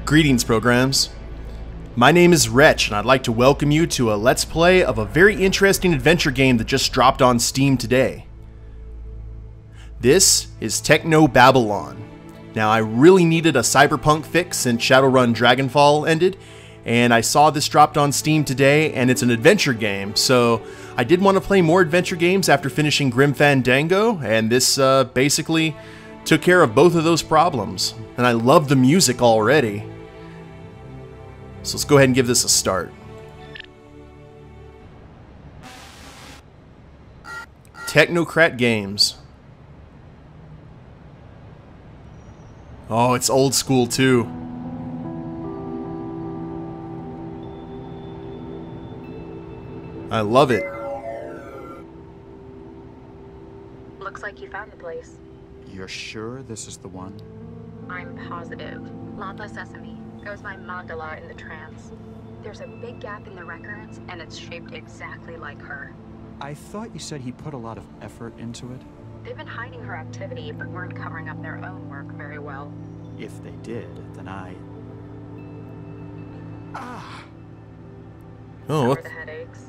Greetings, programs. My name is Wretch, and I'd like to welcome you to a Let's Play of a very interesting adventure game that just dropped on Steam today. This is Technobabylon. Now, I really needed a Cyberpunk fix since Shadowrun Dragonfall ended, and I saw this dropped on Steam today, and it's an adventure game, so I did want to play more adventure games after finishing Grim Fandango, and this basically took care of both of those problems. And I love the music already. So let's go ahead and give this a start. Technocrat Games. Oh, it's old school too. I love it. Looks like you found the place. You're sure this is the one? I'm positive. Lambda Sesame goes by Mandala in the Trance. There's a big gap in the records, and it's shaped exactly like her. I thought you said he put a lot of effort into it. They've been hiding her activity, but weren't covering up their own work very well. If they did, then Oh, The headaches.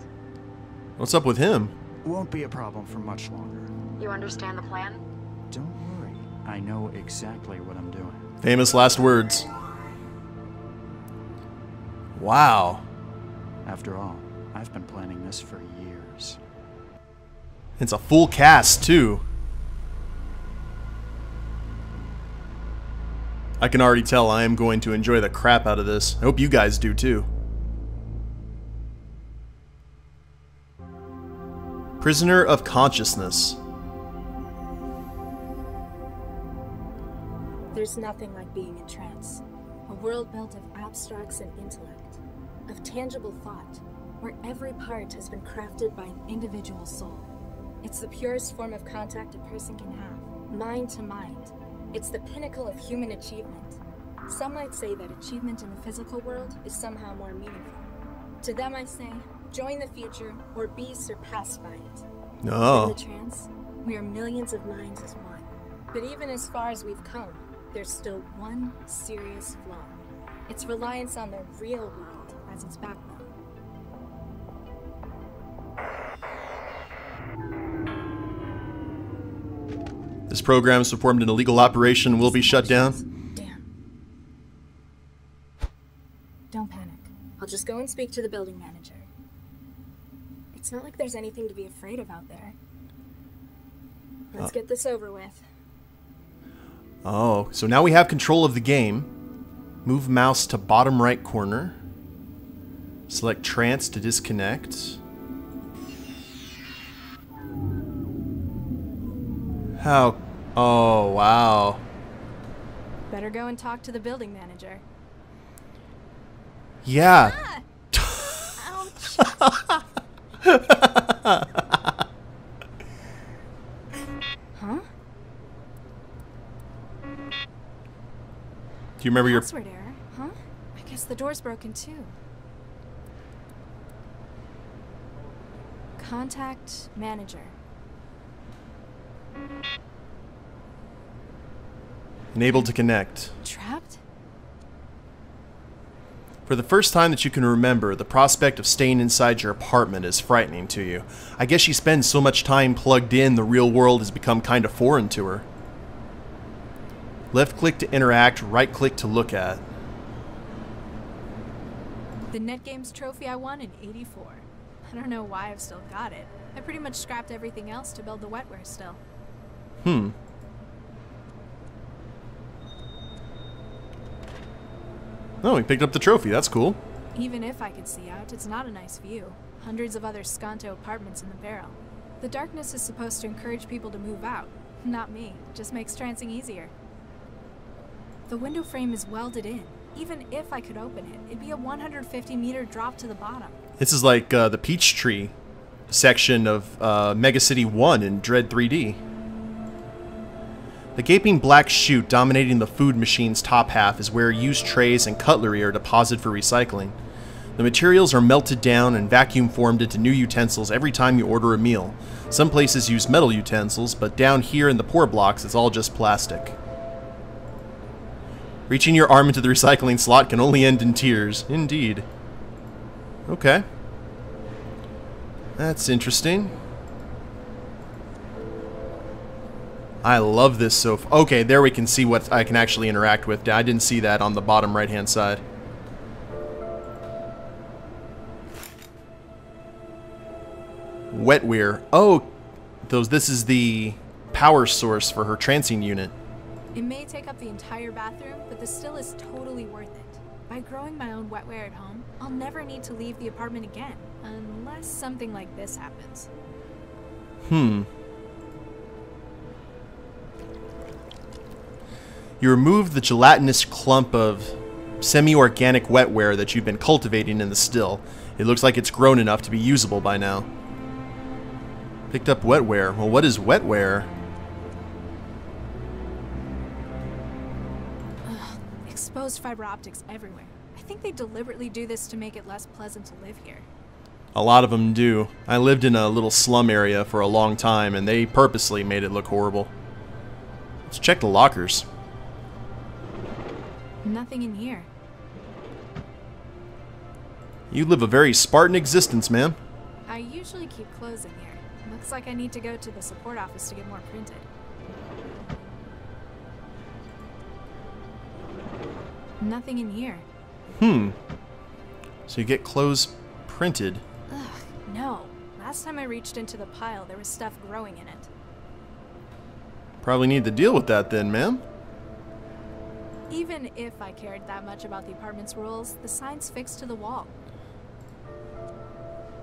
what's up with him? won't be a problem for much longer. You understand the plan? Don't worry. I know exactly what I'm doing. Famous last words. Wow. After all, I've been planning this for years. It's a full cast, too. I can already tell I am going to enjoy the crap out of this. I hope you guys do, too. Prisoner of Consciousness. There's nothing like being in trance. A world built of abstracts and intellect, of tangible thought, where every part has been crafted by an individual soul. It's the purest form of contact a person can have, mind to mind. It's the pinnacle of human achievement. Some might say that achievement in the physical world is somehow more meaningful. To them I say, join the future or be surpassed by it. No. In the trance, we are millions of minds as one. But even as far as we've come, there's still one serious flaw. Its reliance on the real world as its backbone. This program is performed an illegal operation and will be shut down. Damn. Don't panic. I'll just go and speak to the building manager. It's not like there's anything to be afraid of out there. Let's get this over with. Oh, so now we have control of the game. Move mouse to bottom right corner. Select Trance to disconnect. How? Oh, wow. Better go and talk to the building manager. Yeah. Ouch. Huh? Do you remember your... Password error, huh? I guess the door's broken too. Contact manager. Unable to connect. Trapped? For the first time that you can remember, the prospect of staying inside your apartment is frightening to you. I guess she spends so much time plugged in, the real world has become kind of foreign to her. Left click to interact, right click to look at. The NetGames trophy I won in '84. I don't know why I've still got it. I pretty much scrapped everything else to build the wetware still. Oh, we picked up the trophy. That's cool. Even if I could see out, it's not a nice view. Hundreds of other Skanto apartments in the barrel. The darkness is supposed to encourage people to move out. Not me. Just makes trancing easier. The window frame is welded in. Even if I could open it, it'd be a 150-meter drop to the bottom. This is like the Peachtree section of Mega City 1 in Dread 3D. The gaping black chute dominating the food machine's top half is where used trays and cutlery are deposited for recycling. The materials are melted down and vacuum formed into new utensils every time you order a meal. Some places use metal utensils, but down here in the poor blocks it's all just plastic. Reaching your arm into the recycling slot can only end in tears. Indeed. Okay. That's interesting. I love this so far. Okay, there we can see what I can actually interact with. I didn't see that on the bottom right-hand side. Wetware. Oh, this is the power source for her trancing unit. It may take up the entire bathroom, but the still is totally worth it. By growing my own wetware at home, I'll never need to leave the apartment again, unless something like this happens. You remove the gelatinous clump of semi-organic wetware that you've been cultivating in the still. It looks like it's grown enough to be usable by now. Picked up wetware. Well, what is wetware? Ugh, exposed fiber optics everywhere. I think they deliberately do this to make it less pleasant to live here. A lot of them do. I lived in a little slum area for a long time, and they purposely made it look horrible. Let's check the lockers. Nothing in here. You live a very Spartan existence, ma'am. I usually keep clothes in here. Looks like I need to go to the support office to get more printed. Nothing in here. So you get clothes printed. Ugh, no. Last time I reached into the pile, there was stuff growing in it. Probably need to deal with that then, ma'am. Even if I cared that much about the apartment's rules, the sign's fixed to the wall.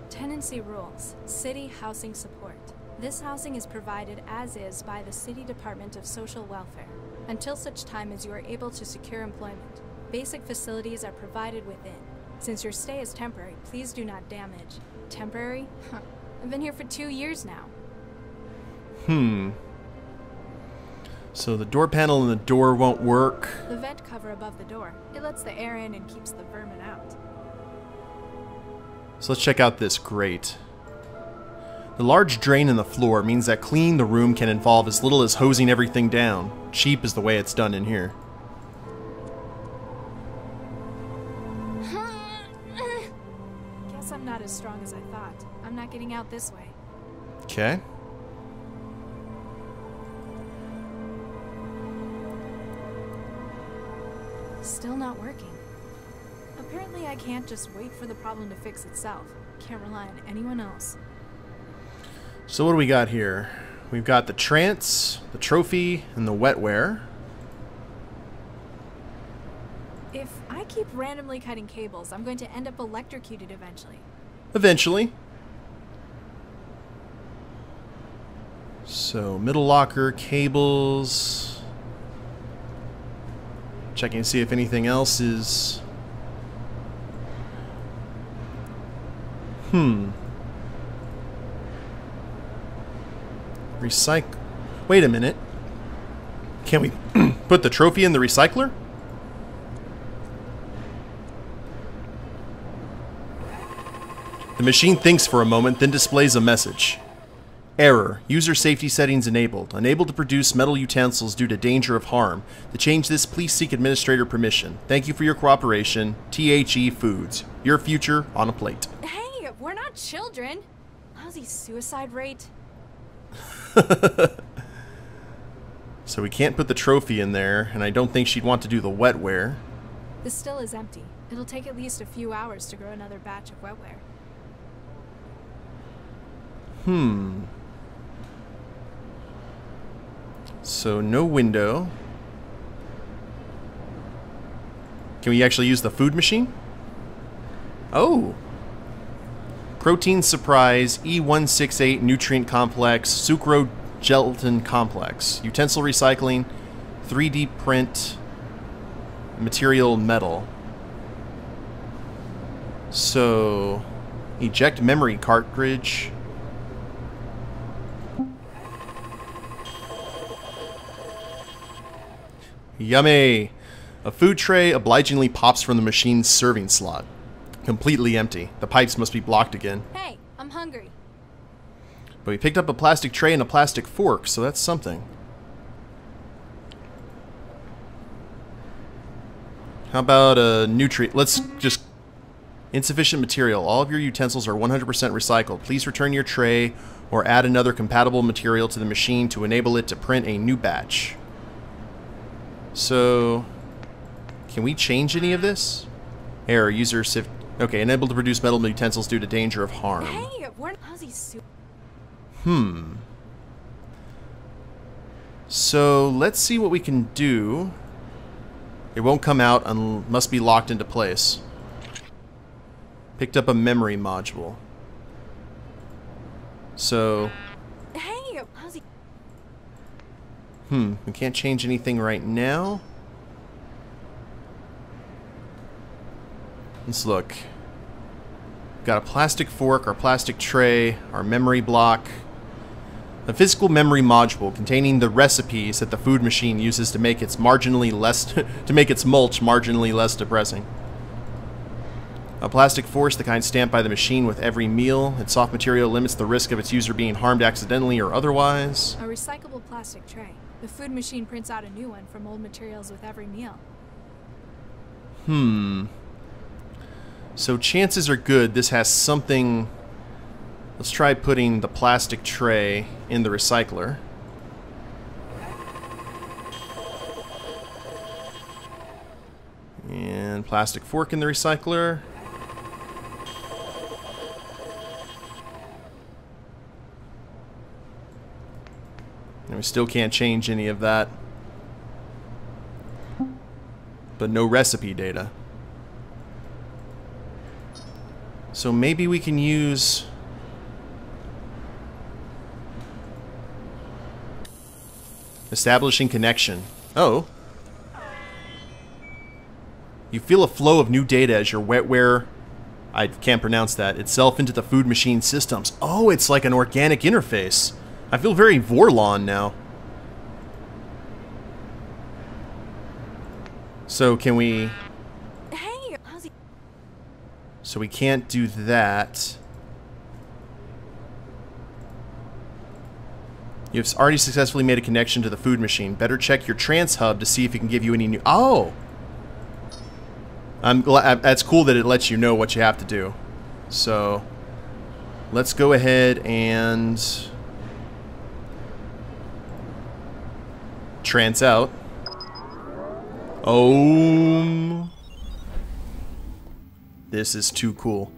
Tenancy rules. City housing support. This housing is provided as is by the City Department of Social Welfare, until such time as you are able to secure employment. Basic facilities are provided within. Since your stay is temporary, please do not damage. Temporary? Huh. I've been here for 2 years now. So the door panel in the door won't work. The vent cover above the door. It lets the air in and keeps the vermin out. So let's check out this grate. The large drain in the floor means that cleaning the room can involve as little as hosing everything down. Cheap is the way it's done in here. Guess I'm not as strong as I thought. I'm not getting out this way. Okay. Still not working. Apparently I can't just wait for the problem to fix itself. Can't rely on anyone else. So what do we got here? We've got the trance, the trophy, and the wetware. If I keep randomly cutting cables, I'm going to end up electrocuted eventually. Eventually. So, middle locker, cables. Checking to see if anything else is... Recycle. Wait a minute. Can we put the trophy in the recycler? The machine thinks for a moment, then displays a message. Error. User safety settings enabled. Unable to produce metal utensils due to danger of harm. To change this, please seek administrator permission. Thank you for your cooperation. THE Foods. Your future on a plate. Hey, we're not children. Lousy suicide rate. So we can't put the trophy in there, and I don't think she'd want to do the wetware. The still is empty. It'll take at least a few hours to grow another batch of wetware. So no window. Can we actually use the food machine? Oh! Protein Surprise E168 Nutrient Complex Sucro Gelatin Complex. Utensil recycling, 3D print, material metal. So, eject memory cartridge. Yummy! A food tray obligingly pops from the machine's serving slot. Completely empty. The pipes must be blocked again. Hey, I'm hungry. But we picked up a plastic tray and a plastic fork, so that's something. How about a nutrient? Let's just... Insufficient material. All of your utensils are 100% recycled. Please return your tray or add another compatible material to the machine to enable it to print a new batch. So... Can we change any of this? Error. User sift... Okay, unable to produce metal utensils due to danger of harm. Hey, we're Ozzy. So, let's see what we can do. It won't come out and must be locked into place. Picked up a memory module. So... Hey, Ozzy. We can't change anything right now. Let's look. Got a plastic fork, our plastic tray, our memory block. A physical memory module containing the recipes that the food machine uses to make its marginally less to make its mulch marginally less depressing. A plastic force, the kind stamped by the machine with every meal. Its soft material limits the risk of its user being harmed accidentally or otherwise. A recyclable plastic tray. The food machine prints out a new one from old materials with every meal. So chances are good this has something... Let's try putting the plastic tray in the recycler. And plastic fork in the recycler. And we still can't change any of that. But no recipe data. So maybe we can use... Establishing connection. Oh. You feel a flow of new data as your wetware, I can't pronounce that, itself into the food machine systems. Oh, it's like an organic interface. I feel very Vorlon now. So can we... Hey, Ozzy. So we can't do that. You've already successfully made a connection to the food machine. Better check your Trance hub to see if it can give you any new... Oh! I'm glad... That's cool that it lets you know what you have to do. So... Let's go ahead and... Trance out. This is too cool.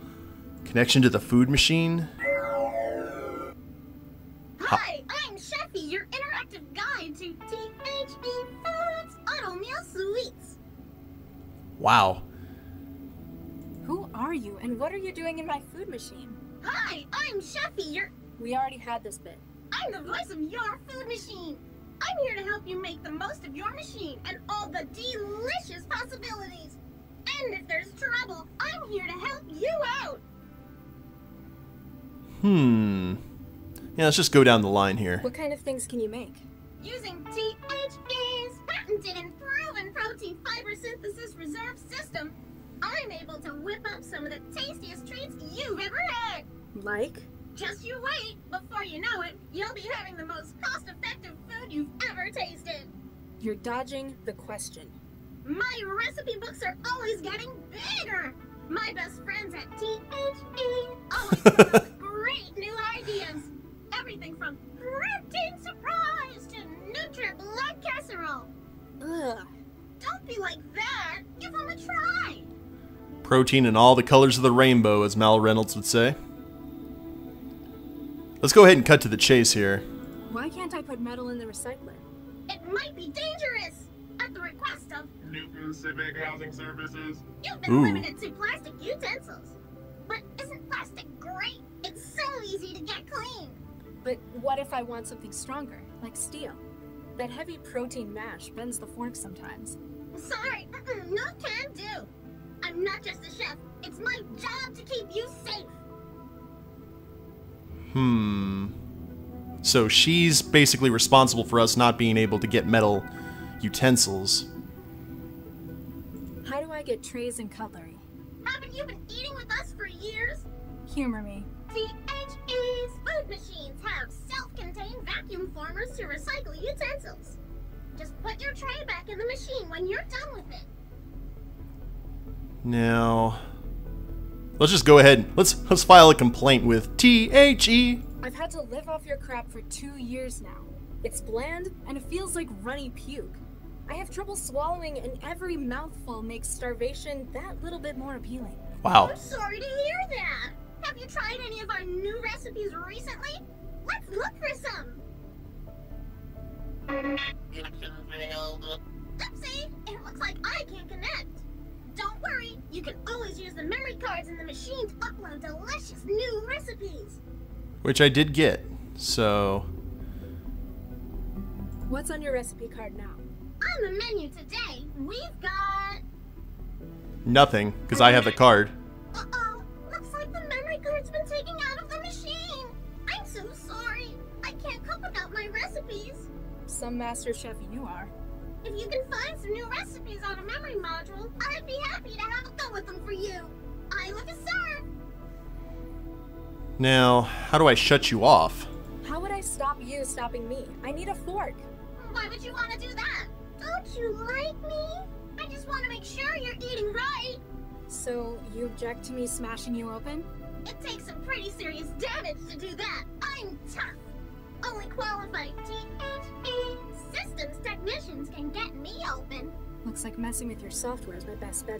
Connection to the food machine? Hi, I'm Sheffy, your interactive guide to THE Foods Auto Meal Sweets. Wow. Who are you, and what are you doing in my food machine? Hi, I'm Sheffy, We already had this bit. I'm the voice of your food machine. I'm here to help you make the most of your machine and all the delicious possibilities. And if there's trouble, I'm here to help you out. Yeah, let's just go down the line here. What kind of things can you make? Using THE's patented and proven protein fiber synthesis reserve system, I'm able to whip up some of the tastiest treats you've ever had. Like? Just you wait. Before you know it, you'll be having the most cost-effective food you've ever tasted. You're dodging the question. My recipe books are always getting bigger. My best friends at THE always come up with great new ideas. Everything from protein surprise to Nutri-Blood casserole. Ugh. Don't be like that. Give them a try. Protein in all the colors of the rainbow, as Mal Reynolds would say. Let's go ahead and cut to the chase here. Why can't I put metal in the recycler? It might be dangerous. At the request of Newton Civic Housing Services. You've been limited to plastic utensils. But isn't plastic great? It's so easy to get clean. But what if I want something stronger, like steel? That heavy protein mash bends the fork sometimes. Sorry, no can do. I'm not just a chef. It's my job to keep you safe. So she's basically responsible for us not being able to get metal utensils. How do I get trays and cutlery? Haven't you been eating with us for years? Humor me. THE's food machines have self-contained vacuum formers to recycle utensils. Just put your tray back in the machine when you're done with it. Now, let's just go ahead. Let's file a complaint with THE. I've had to live off your crap for 2 years now. It's bland, and it feels like runny puke. I have trouble swallowing, and every mouthful makes starvation that little bit more appealing. Wow. I'm sorry to hear that. Have you tried any of our new recipes recently? Let's look for some. Oopsie, it looks like I can't connect. Don't worry, you can always use the memory cards in the machine to upload delicious new recipes. Which I did get, so... What's on your recipe card now? On the menu today, we've got... Nothing, because I have the card. Uh-oh, looks like the memory card's been taken out of the machine. I'm so sorry. I can't cook without my recipes. Some master chef you are. If you can find some new recipes on a memory module, I'd be happy to have a go with them for you. I live to serve. Now, how do I shut you off? How would I stop you stopping me? I need a fork. Why would you want to do that? Don't you like me? I just want to make sure you're eating right. So, you object to me smashing you open? It takes some pretty serious damage to do that. I'm tough. Only qualified THE systems technicians can get me open. Looks like messing with your software is my best bet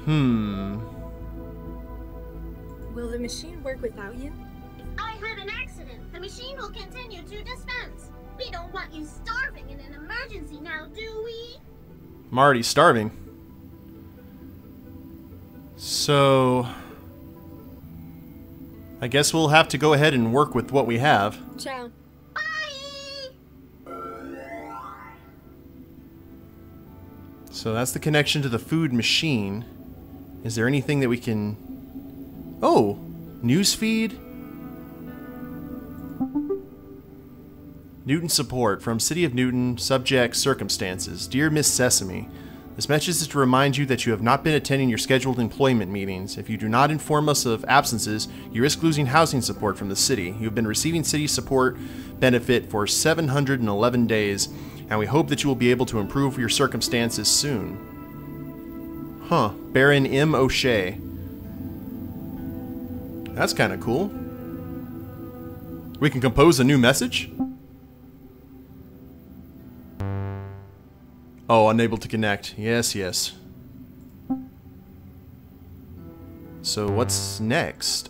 then. Will the machine work without you? If I had an accident, the machine will continue to dispense. We don't want you starving in an emergency now, do we? I'm already starving. So... I guess we'll have to go ahead and work with what we have. Ciao. Bye! So that's the connection to the food machine. Is there anything that we can... Oh! Newsfeed? Newton support from City of Newton, subject circumstances. Dear Miss Sesame, this message is to remind you that you have not been attending your scheduled employment meetings. If you do not inform us of absences, you risk losing housing support from the city. You have been receiving city support benefit for 711 days, and we hope that you will be able to improve your circumstances soon. Huh. Baron M. O'Shea. That's kind of cool. We can compose a new message? Oh, unable to connect. Yes, yes. So what's next?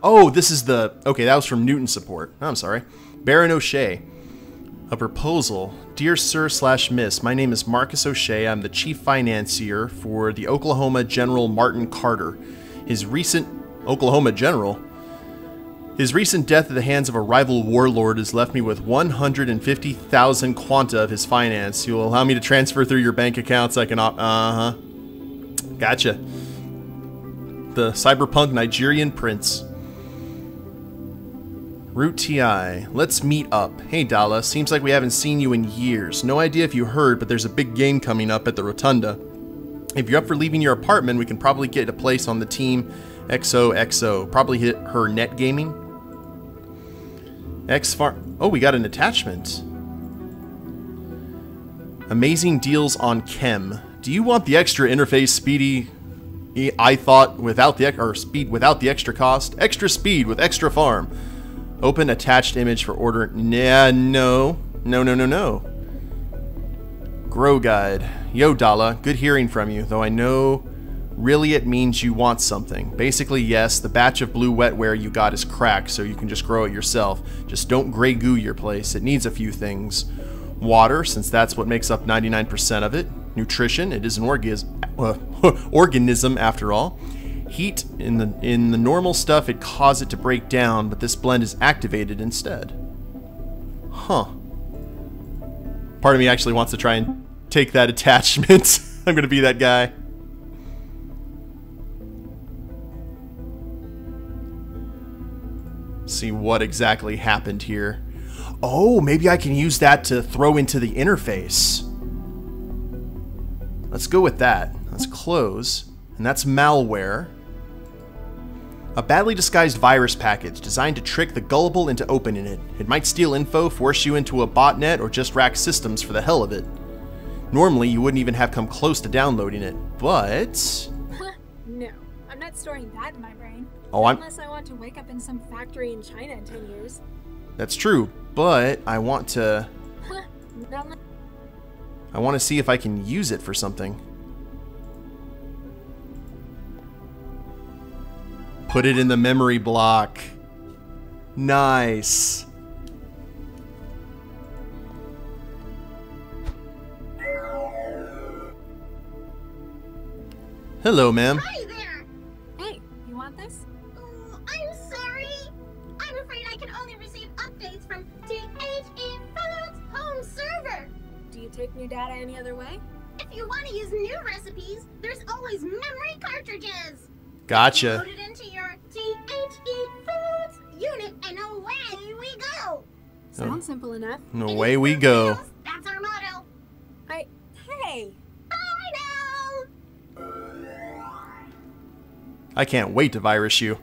Oh, this is the... Okay, that was from Newton support. I'm sorry. Baron O'Shea. A proposal. Dear Sir/Miss, my name is Marcus O'Shea. I'm the chief financier for the Oklahoma General Martin Carter. His recent death at the hands of a rival warlord has left me with 150,000 quanta of his finance. You will allow me to transfer through your bank accounts. I can Gotcha. The Cyberpunk Nigerian Prince. Root TI. Let's meet up. Hey Dala, seems like we haven't seen you in years. No idea if you heard, but there's a big game coming up at the Rotunda. If you're up for leaving your apartment, we can probably get a place on the team XOXO. Probably hit her net gaming. Oh, we got an attachment. Amazing deals on chem. Do you want the extra interface speedy? I thought without the speed without the extra cost. Extra speed with extra farm. Open attached image for order. Nah, no. Grow guide. Yo, Dala. Good hearing from you, though I know really it means you want something. Basically, yes, the batch of blue wetware you got is cracked, so you can just grow it yourself. Just don't gray goo your place. It needs a few things. Water, since that's what makes up 99% of it. Nutrition, it is an organism after all. Heat, in the normal stuff, it causes it to break down, but this blend is activated instead. Huh. Part of me actually wants to try and take that attachment. I'm gonna be that guy. See what exactly happened here. Oh, maybe I can use that to throw into the interface. Let's go with that. Let's close. And that's malware. A badly disguised virus package designed to trick the gullible into opening it. It might steal info, force you into a botnet, or just rack systems for the hell of it. Normally, you wouldn't even have come close to downloading it, but... No, I'm not storing that in my brain. Oh, Unless I want to wake up in some factory in China in 10 years. That's true, but I want to... No. I want to see if I can use it for something. Put it in the memory block. Nice. Hello, ma'am. Hi there! Hey, you want this? Oh, I'm sorry. I'm afraid I can only receive updates from THE home server. Do you take new data any other way? If you want to use new recipes, there's always memory cartridges. Gotcha. Load it into your THE Foods unit and away we go. Sounds simple enough. And away we go. That's our motto. Hey! Bye now! I can't wait to virus you.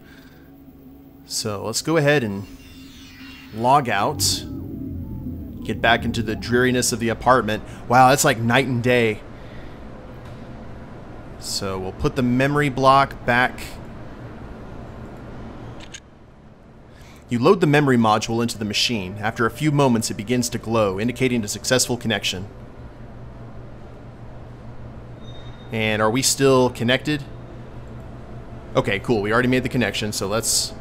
So let's go ahead and log out. Get back into the dreariness of the apartment. Wow, that's like night and day. So we'll put the memory block back. You load the memory module into the machine. After a few moments, it begins to glow, indicating a successful connection. And are we still connected? Okay, cool. We already made the connection, so let's...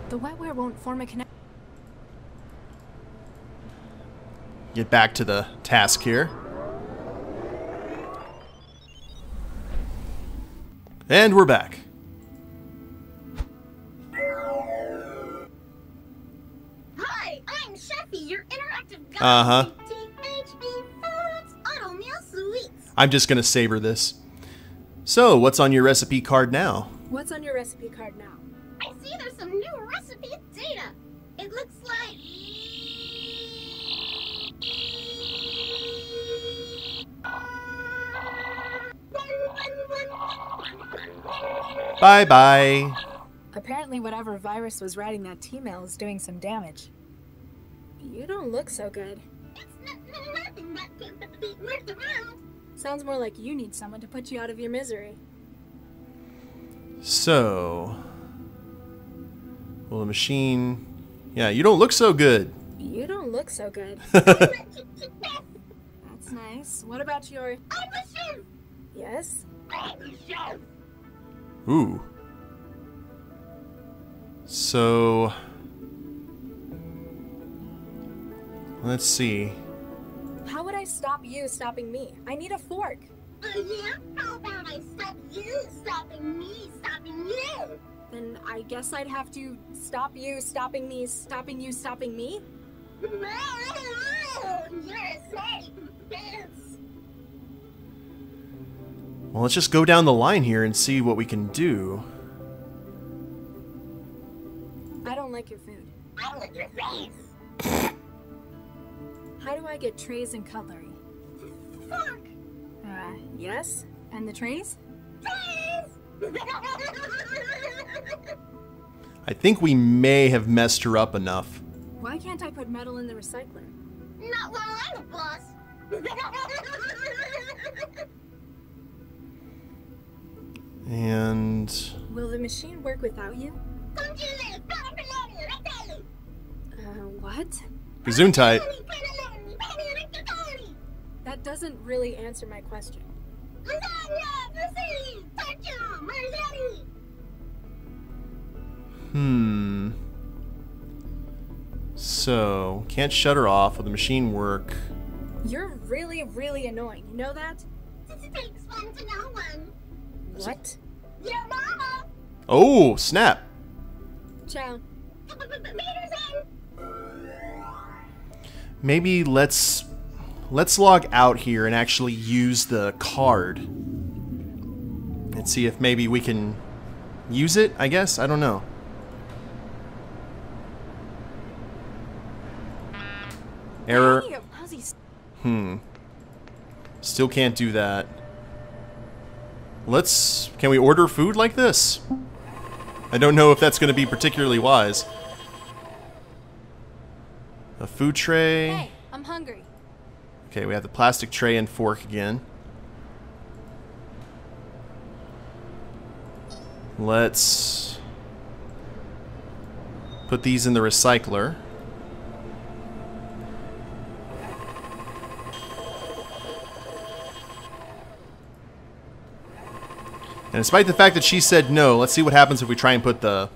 The wetware won't form a connection. Get back to the task here. And we're back. Hi, I'm Sheffy, your interactive guide. Uh-huh. THE Foods Auto Meal Sweets. I'm just gonna savor this. So, what's on your recipe card now? What's on your recipe card now? I see there's some new recipe data. It looks like... Bye-bye. Apparently whatever virus was writing that T-mail is doing some damage. You don't look so good. It's nothing that can be worked around. Sounds more like you need someone to put you out of your misery. So... Well, the machine... Yeah, you don't look so good. You don't look so good. That's That's nice. What about your... I'm a chef. Yes? I'm a chef. Ooh. So... Let's see. How would I stop you stopping me? I need a fork. Yeah? How about I stop you stopping me stopping you? Then I guess I'd have to stop you stopping me stopping you stopping me? You're safe. Yes. Well, let's just go down the line here and see what we can do. I don't like your food. I like your face. How do I get trays and cutlery? Fork. Yes? And the trays? Face. I think we may have messed her up enough. Why can't I put metal in the recycler? Not while I'm a boss. And... Will the machine work without you? What? Gesundheit. That doesn't really answer my question. So, can't shut her off. Will the machine work? You're really, really annoying. You know that? It takes one to know one. What? Your mama. Oh, snap. Ciao. Maybe let's log out here and actually use the card. And see if maybe we can use it, I guess? I don't know. Error. Hey, Ozzy. Still can't do that. Can we order food like this? I don't know if that's going to be particularly wise. A food tray. Hey, I'm hungry. Okay, we have the plastic tray and fork again. Let's put these in the recycler. And despite the fact that she said no, let's see what happens if we try and put the...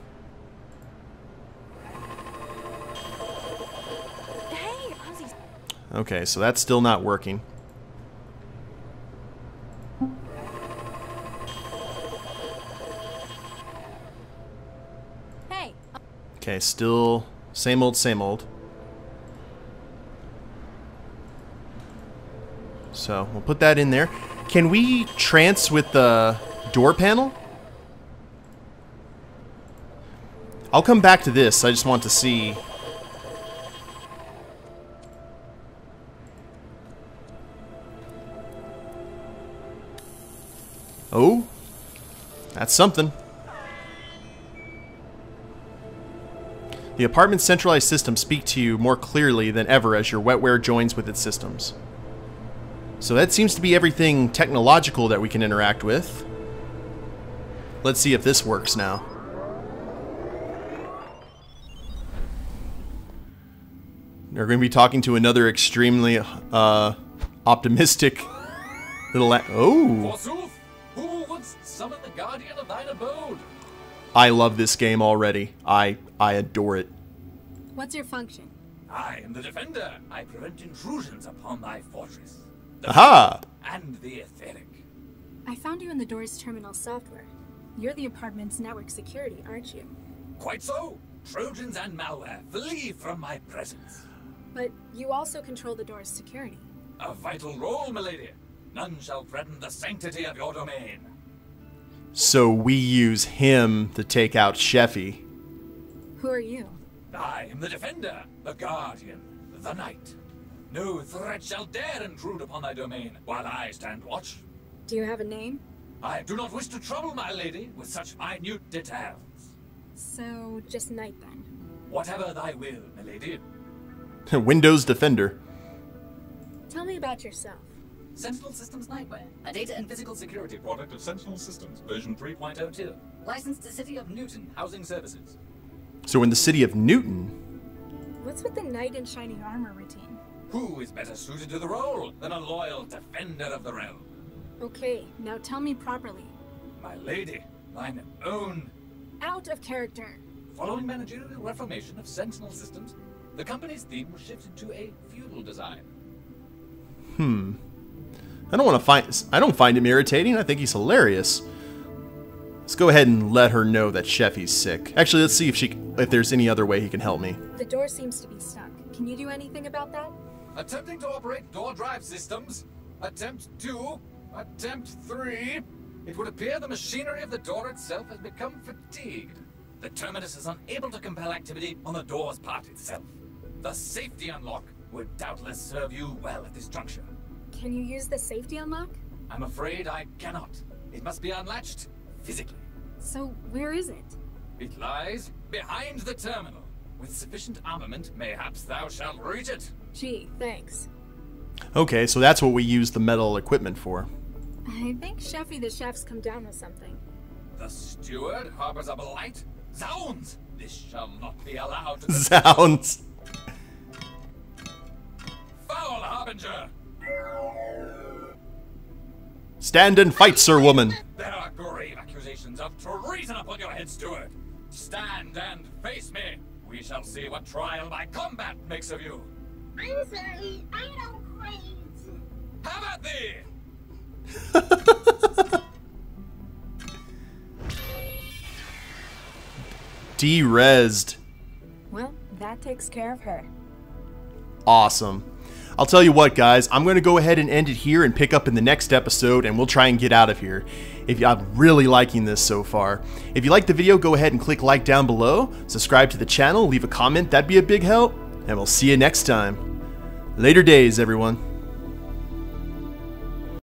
Hey, Ozzy. Okay, so that's still not working. Hey. Okay, still same old, same old. So we'll put that in there. Can we trance with the door panel? I'll come back to this. I just want to see. Oh, that's something. The apartment's centralized systems speak to you more clearly than ever as your wetware joins with its systems. So that seems to be everything technological that we can interact with. Let's see if this works now. We're going to be talking to another extremely optimistic little... Oh! Forsooth, who wouldst summon the guardian of thine abode? I love this game already. I adore it. What's your function? I am the defender. I prevent intrusions upon thy fortress. Aha! And the etheric. I found you in the door's terminal software. You're the apartment's network security, aren't you? Quite so. Trojans and malware, flee from my presence. But you also control the door's security. A vital role, milady. None shall threaten the sanctity of your domain. So we use him to take out Sheffy. Who are you? I am the defender, the guardian, the knight. No threat shall dare intrude upon thy domain while I stand watch. Do you have a name? I do not wish to trouble my lady with such minute details. So, just Knight then. Whatever thy will, milady. Windows Defender. Tell me about yourself. Sentinel Systems Nightwear, a data and physical security product of Sentinel Systems, version 3.02. Licensed to City of Newton Housing Services. So in the city of Newton. What's with the knight in shiny armor routine? Who is better suited to the role than a loyal defender of the realm? Okay, now tell me properly. My lady, mine own. Out of character. Following managerial reformation of Sentinel Systems, the company's theme was shifted to a feudal design. I don't find him irritating. I think he's hilarious. Let's go ahead and let her know that Sheffy's sick. Actually, let's see if there's any other way he can help me. The door seems to be stuck. Can you do anything about that? Attempting to operate door drive systems. Attempt 2. Attempt 3. It would appear the machinery of the door itself has become fatigued. The terminus is unable to compel activity on the door's part itself. The safety unlock would doubtless serve you well at this juncture. Can you use the safety unlock? I'm afraid I cannot. It must be unlatched physically. So, where is it? It lies behind the terminal. With sufficient armament, mayhaps thou shalt reach it. Gee, thanks. Okay, so that's what we use the metal equipment for. I think Sheffy the chef's come down with something. The steward harbors a blight? Zounds! This shall not be allowed to... Sounds. Foul harbinger! Stand and fight, Sir Woman. There are grave accusations of treason upon your head, steward. Stand and face me. We shall see what trial by combat makes of you. I'm sorry, I don't quite. Have at thee! De-resed. Well, that takes care of her. Awesome. I'll tell you what, guys, I'm going to go ahead and end it here and pick up in the next episode, and we'll try and get out of here. I'm really liking this so far. If you liked the video, go ahead and click like down below, subscribe to the channel, leave a comment, that'd be a big help, and we'll see you next time. Later days, everyone.